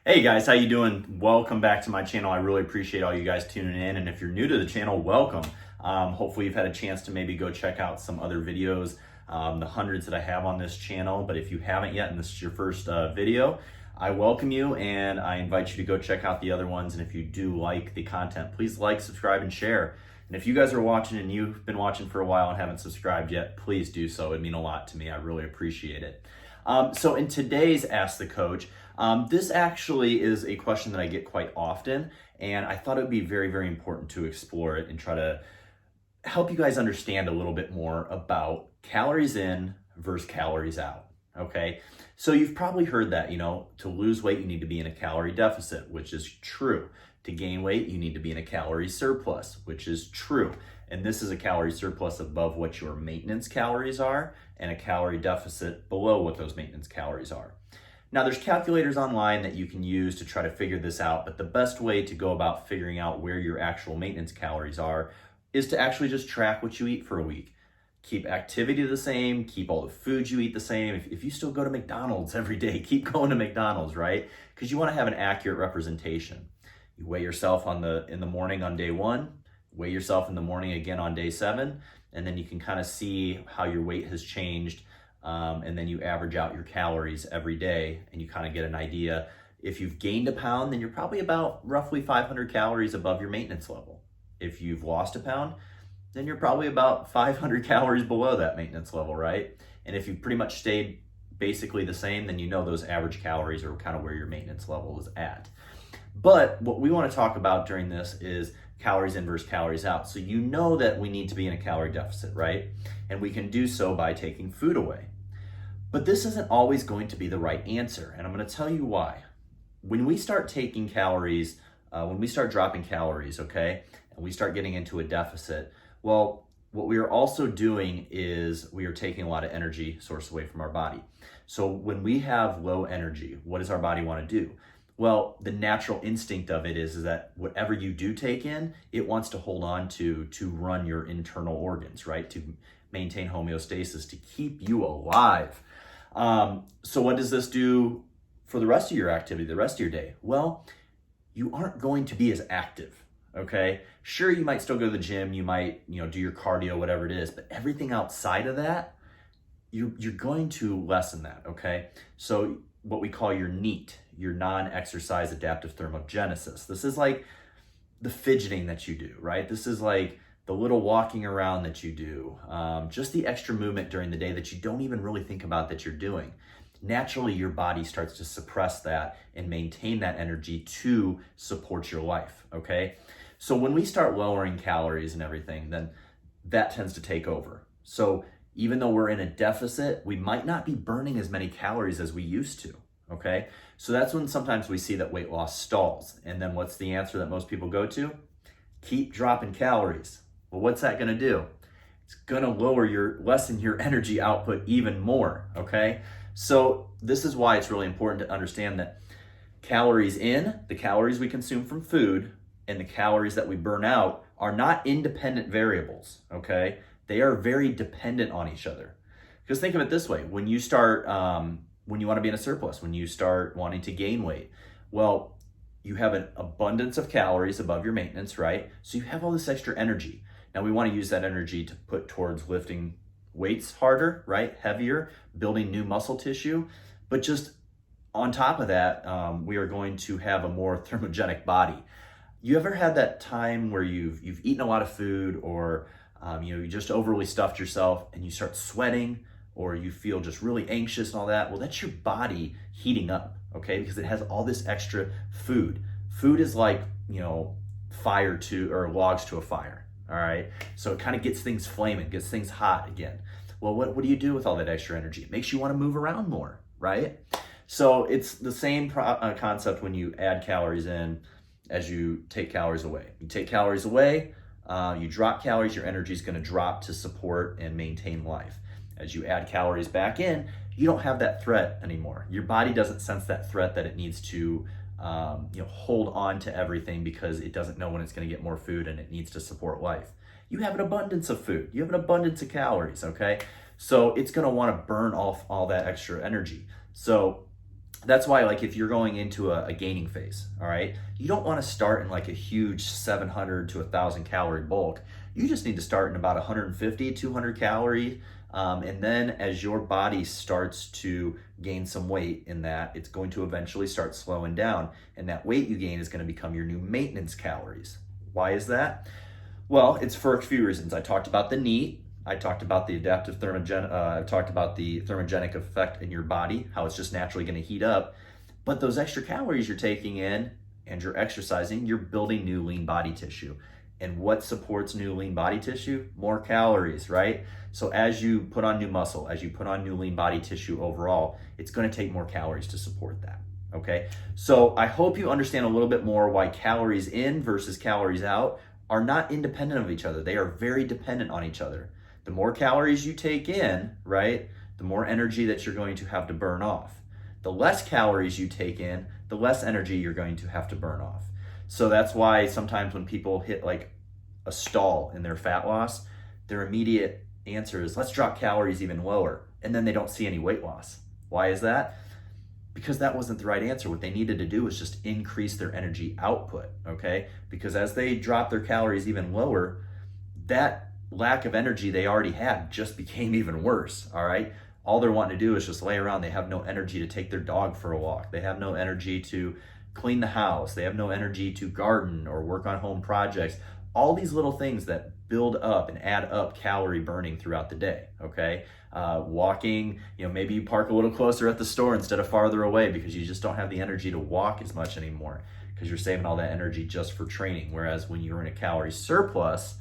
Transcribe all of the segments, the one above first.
Hey guys, how you doing? Welcome back to my channel. I really appreciate all you guys tuning in, and if you're new to the channel, welcome. Hopefully you've had a chance to maybe go check out some other videos, the hundreds that I have on this channel, but if you haven't yet and this is your first video, I welcome you and I invite you to go check out the other ones. And if you do like the content, please like, subscribe, and share. And if you guys are watching and you've been watching for a while and haven't subscribed yet, please do so. It'd mean a lot to me. I really appreciate it. So in today's Ask the Coach, this actually is a question that I get quite often, and I thought it would be very, very important to explore it and try to help you guys understand a little bit more about calories in versus calories out, okay? So you've probably heard that, to lose weight, you need to be in a calorie deficit, which is true. To gain weight, you need to be in a calorie surplus, which is true. And this is a calorie surplus above what your maintenance calories are and a calorie deficit below what those maintenance calories are. Now, there's calculators online that you can use to try to figure this out, but the best way to go about figuring out where your actual maintenance calories are is to actually just track what you eat for a week. Keep activity the same, keep all the food you eat the same. If you still go to McDonald's every day, keep going to McDonald's, right? Because you want to have an accurate representation. You weigh yourself in the morning on day 1, weigh yourself in the morning again on day 7, and then you can kind of see how your weight has changed, and then you average out your calories every day, and you kind of get an idea. If you've gained a pound, then you're probably about roughly 500 calories above your maintenance level. If you've lost a pound, then you're probably about 500 calories below that maintenance level, right? And if you've pretty much stayed basically the same, then you know those average calories are kind of where your maintenance level is at. But what we want to talk about during this is calories in versus calories out. So you know that we need to be in a calorie deficit, right? And we can do so by taking food away. But this isn't always going to be the right answer, and I'm going to tell you why. When we start taking calories, when we start dropping calories, okay, and we start getting into a deficit, well, what we are also doing is we are taking a lot of energy source away from our body. So when we have low energy, what does our body want to do? Well, the natural instinct of it is that whatever you do take in, it wants to hold on to run your internal organs, right? To maintain homeostasis, to keep you alive. So what does this do for the rest of your activity, the rest of your day? Well, you aren't going to be as active, okay? Sure, you might still go to the gym, you might, do your cardio, whatever it is, but everything outside of that, you're going to lessen that, okay? So what we call your N.E.A.T, your non-exercise adaptive thermogenesis. This is like the fidgeting that you do, right? This is like the little walking around that you do, just the extra movement during the day that you don't even really think about that you're doing. Naturally, your body starts to suppress that and maintain that energy to support your life, okay? So when we start lowering calories and everything, then that tends to take over. So even though we're in a deficit, we might not be burning as many calories as we used to, okay? So that's when sometimes we see that weight loss stalls. And then what's the answer that most people go to? Keep dropping calories. Well, what's that gonna do? It's gonna lessen your energy output even more, okay? So this is why it's really important to understand that calories in, the calories we consume from food, and the calories that we burn out are not independent variables, okay? They are very dependent on each other. Because think of it this way, when you start, when you want to be in a surplus, when you start wanting to gain weight, well, you have an abundance of calories above your maintenance, right? So you have all this extra energy. Now we want to use that energy to put towards lifting weights harder, right? Heavier, building new muscle tissue. But just on top of that, we are going to have a more thermogenic body. You ever had that time where you've eaten a lot of food, or you just overly stuffed yourself and you start sweating, or you feel just really anxious and all that? Well, that's your body heating up, okay? Because it has all this extra food. Food is like, logs to a fire, all right? So it kind of gets things flaming, gets things hot again. Well, what do you do with all that extra energy? It makes you want to move around more, right? So it's the same concept when you add calories in as you take calories away. You take calories away, you drop calories, your energy is going to drop to support and maintain life. As you add calories back in, you don't have that threat anymore. Your body doesn't sense that threat that it needs to hold on to everything because it doesn't know when it's going to get more food and it needs to support life. You have an abundance of food. You have an abundance of calories, okay? So it's going to want to burn off all that extra energy. So That's why, like, if you're going into a gaining phase, all right, you don't want to start in like a huge 700 to 1,000 calorie bulk. You just need to start in about 150, 200 calorie. And then as your body starts to gain some weight in that, it's going to eventually start slowing down. And that weight you gain is going to become your new maintenance calories. Why is that? Well, it's for a few reasons. I talked about the N.E.A.T. I talked about the I talked about the thermogenic effect in your body, how it's just naturally going to heat up. But those extra calories you're taking in and you're exercising, you're building new lean body tissue. And what supports new lean body tissue? More calories, right? So as you put on new muscle, as you put on new lean body tissue overall, it's going to take more calories to support that. Okay, so I hope you understand a little bit more why calories in versus calories out are not independent of each other. They are very dependent on each other. The more calories you take in, right, the more energy that you're going to have to burn off. The less calories you take in, the less energy you're going to have to burn off. So that's why sometimes when people hit like a stall in their fat loss, their immediate answer is, let's drop calories even lower. And then they don't see any weight loss. Why is that? Because that wasn't the right answer. What they needed to do was just increase their energy output, okay? Because as they drop their calories even lower, that lack of energy they already had just became even worse, all right? All they're wanting to do is just lay around. They have no energy to take their dog for a walk. They have no energy to clean the house. They have no energy to garden or work on home projects. All these little things that build up and add up calorie burning throughout the day, okay? Walking, maybe you park a little closer at the store instead of farther away because you just don't have the energy to walk as much anymore because you're saving all that energy just for training. Whereas when you're in a calorie surplus,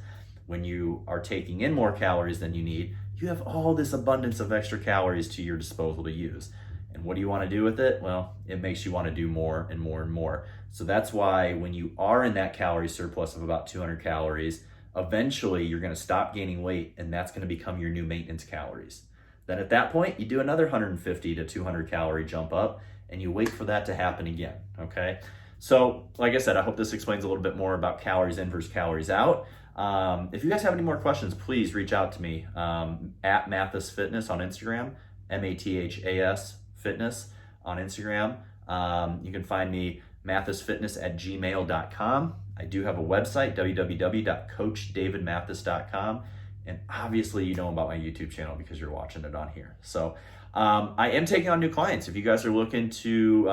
when you are taking in more calories than you need, you have all this abundance of extra calories to your disposal to use. And what do you want to do with it? Well, it makes you want to do more and more and more. So that's why when you are in that calorie surplus of about 200 calories, eventually you're going to stop gaining weight and that's going to become your new maintenance calories. Then at that point, you do another 150 to 200 calorie jump up and you wait for that to happen again, okay? So like I said, I hope this explains a little bit more about calories in versus calories out. If you guys have any more questions, please reach out to me at mathasfitness on Instagram, M-A-T-H-A-S fitness on Instagram. You can find me mathasfitness@gmail.com. I do have a website, www.coachdavidmathis.com. And obviously you know about my YouTube channel because you're watching it on here. So I am taking on new clients. If you guys are looking to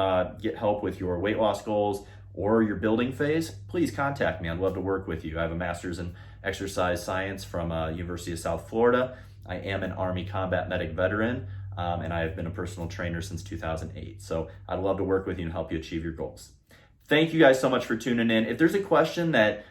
get help with your weight loss goals or your building phase, please contact me. I'd love to work with you. I have a master's in exercise science from University of South Florida. I am an Army combat medic veteran, and I have been a personal trainer since 2008. So I'd love to work with you and help you achieve your goals. Thank you guys so much for tuning in. If there's a question that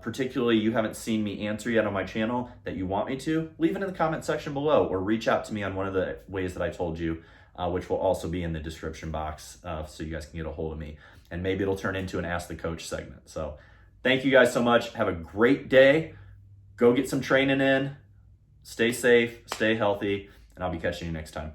particularly you haven't seen me answer yet on my channel that you want me to, leave it in the comment section below or reach out to me on one of the ways that I told you, which will also be in the description box so you guys can get a hold of me. And maybe it'll turn into an Ask the Coach segment. So thank you guys so much. Have a great day. Go get some training in. Stay safe, stay healthy, and I'll be catching you next time.